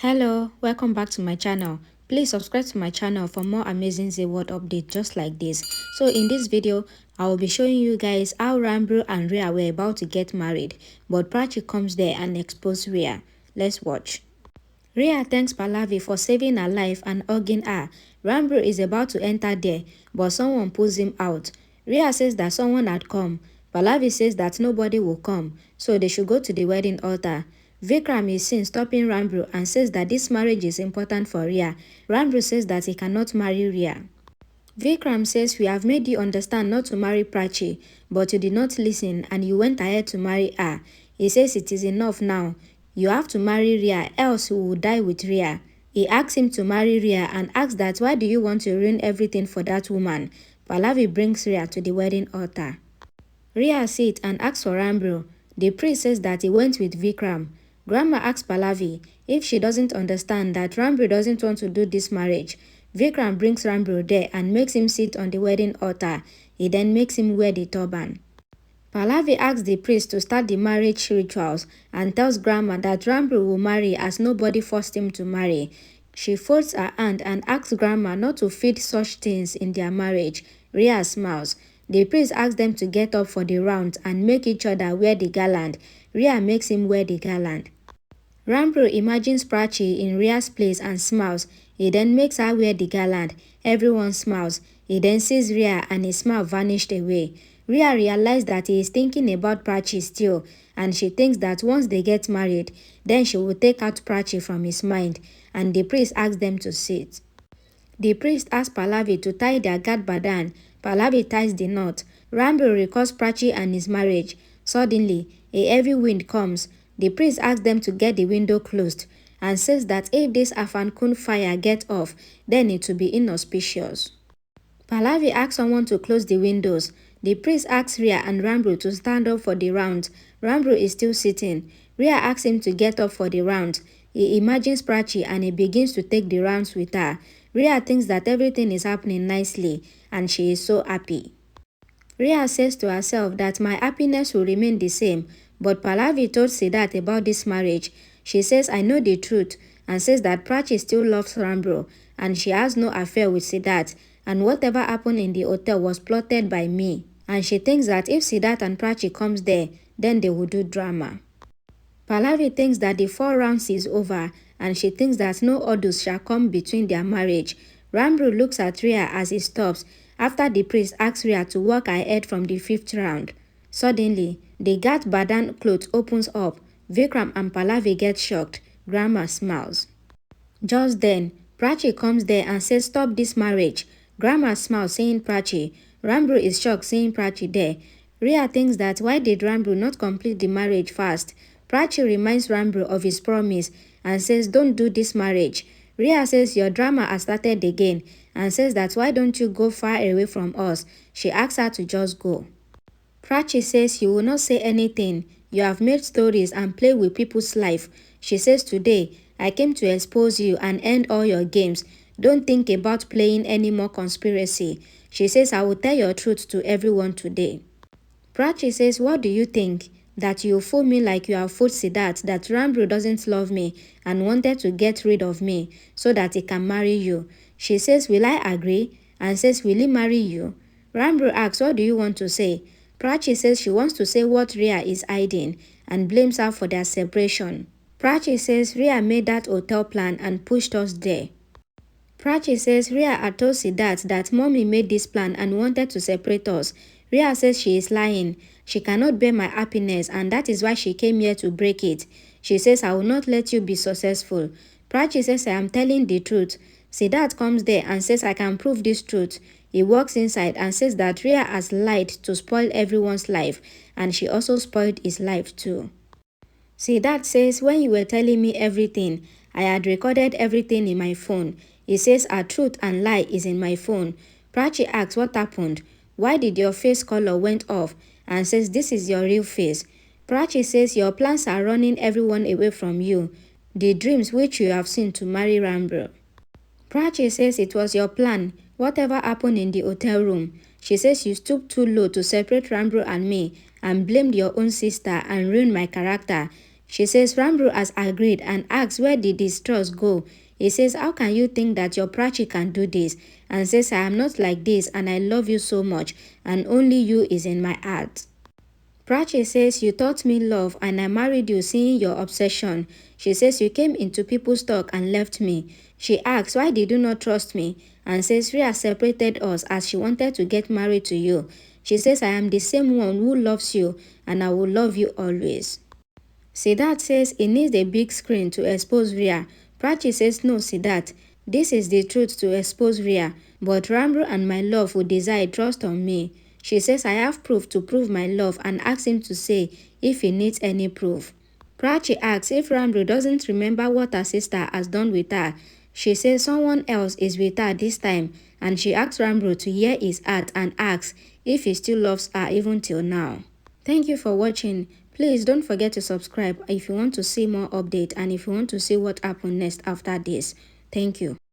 Hello, welcome back to my channel. Please subscribe to my channel for more amazing Z World updates just like this. So in this video, I will be showing you guys how Ranbir and Rhea were about to get married, but Prachi comes there and exposes Rhea. Let's watch. Rhea thanks Pallavi for saving her life and hugging her. Ranbir is about to enter there, but someone pulls him out. Rhea says that someone had come. Pallavi says that nobody will come, so they should go to the wedding altar. Vikram is seen stopping Ranbir and says that this marriage is important for Rhea. Ranbir says that he cannot marry Rhea. Vikram says we have made you understand not to marry Prachi, but you did not listen and you went ahead to marry her. He says it is enough now. You have to marry Rhea, else you will die with Rhea. He asks him to marry Rhea and asks that why do you want to ruin everything for that woman. Pallavi brings Rhea to the wedding altar. Rhea sits and asks for Ranbir. The priest says that he went with Vikram. Grandma asks Pallavi if she doesn't understand that Ranbir doesn't want to do this marriage. Vikram brings Ranbir there and makes him sit on the wedding altar. He then makes him wear the turban. Pallavi asks the priest to start the marriage rituals and tells Grandma that Ranbir will marry as nobody forced him to marry. She folds her hand and asks Grandma not to feed such things in their marriage. Rhea smiles. The priest asks them to get up for the rounds and make each other wear the garland. Rhea makes him wear the garland. Ranbir imagines Prachi in Rhea's place and smiles. He then makes her wear the garland. Everyone smiles. He then sees Rhea and his smile vanished away. Rhea realizes that he is thinking about Prachi still, and she thinks that once they get married, then she will take out Prachi from his mind, and the priest asks them to sit. The priest asks Pallavi to tie their gad badan. Pallavi ties the knot. Ranbir recalls Prachi and his marriage. Suddenly, a heavy wind comes. The priest asks them to get the window closed and says that if this Afankun fire gets off, then it will be inauspicious. Pallavi asks someone to close the windows. The priest asks Rhea and Ranbir to stand up for the round. Ranbir is still sitting. Rhea asks him to get up for the round. He imagines Prachi and he begins to take the rounds with her. Rhea thinks that everything is happening nicely and she is so happy. Rhea says to herself that my happiness will remain the same, but Pallavi told Siddharth about this marriage. She says I know the truth and says that Prachi still loves Ranbir and she has no affair with Siddharth, and whatever happened in the hotel was plotted by me. And she thinks that if Siddharth and Prachi comes there, then they will do drama. Pallavi thinks that the 4 rounds is over and she thinks that no hurdles shall come between their marriage. Ranbir looks at Rhea as he stops after the priest asks Rhea to walk ahead from the 5th round. Suddenly, the Gat Badan cloth opens up. Vikram and Pallavi get shocked. Grandma smiles. Just then, Prachi comes there and says stop this marriage. Grandma smiles seeing Prachi. Ranbir is shocked seeing Prachi there. Rhea thinks that why did Ranbir not complete the marriage fast? Prachi reminds Ranbir of his promise and says don't do this marriage. Rhea says your drama has started again and says that why don't you go far away from us? She asks her to just go. Prachi says you will not say anything. You have made stories and play with people's life. She says today, I came to expose you and end all your games. Don't think about playing any more conspiracy. She says I will tell your truth to everyone today. Prachi says what do you think? That you fool me like you have fooled Siddharth, that Ranbir doesn't love me and wanted to get rid of me so that he can marry you. She says will I agree? And says will he marry you? Ranbir asks what do you want to say? Prachi says she wants to say what Rhea is hiding and blames her for their separation. Prachi says Rhea made that hotel plan and pushed us there. Prachi says Rhea had told Siddharth that mommy made this plan and wanted to separate us. Rhea says she is lying. She cannot bear my happiness and that is why she came here to break it. She says I will not let you be successful. Prachi says I am telling the truth. Siddharth comes there and says I can prove this truth. He walks inside and says that Rhea has lied to spoil everyone's life and she also spoiled his life too. Siddharth says when you were telling me everything, I had recorded everything in my phone. He says a truth and lie is in my phone. Prachi asks what happened. Why did your face color went off? And says this is your real face. Prachi says your plans are running everyone away from you. The dreams which you have seen to marry Ranbir. Prachi says it was your plan. Whatever happened in the hotel room. She says you stooped too low to separate Ranbir and me and blamed your own sister and ruined my character. She says Ranbir has agreed and asks where did his trust go. He says, how can you think that your Prachi can do this? And says, I am not like this and I love you so much and only you is in my heart. Prachi says, you taught me love and I married you seeing your obsession. She says, you came into people's talk and left me. She asks, why did you not trust me? And says, Rhea separated us as she wanted to get married to you. She says, I am the same one who loves you and I will love you always. Siddharth says he needs a big screen to expose Rhea. Prachi says, no, Siddharth, this is the truth to expose Rhea, but Ranbir and my love will decide trust on me. She says I have proof to prove my love and asks him to say if he needs any proof. Prachi asks if Ranbir doesn't remember what her sister has done with her. She says someone else is with her this time and she asks Ranbir to hear his heart and asks if he still loves her even till now. Thank you for watching. Please don't forget to subscribe if you want to see more updates and if you want to see what happens next after this. Thank you.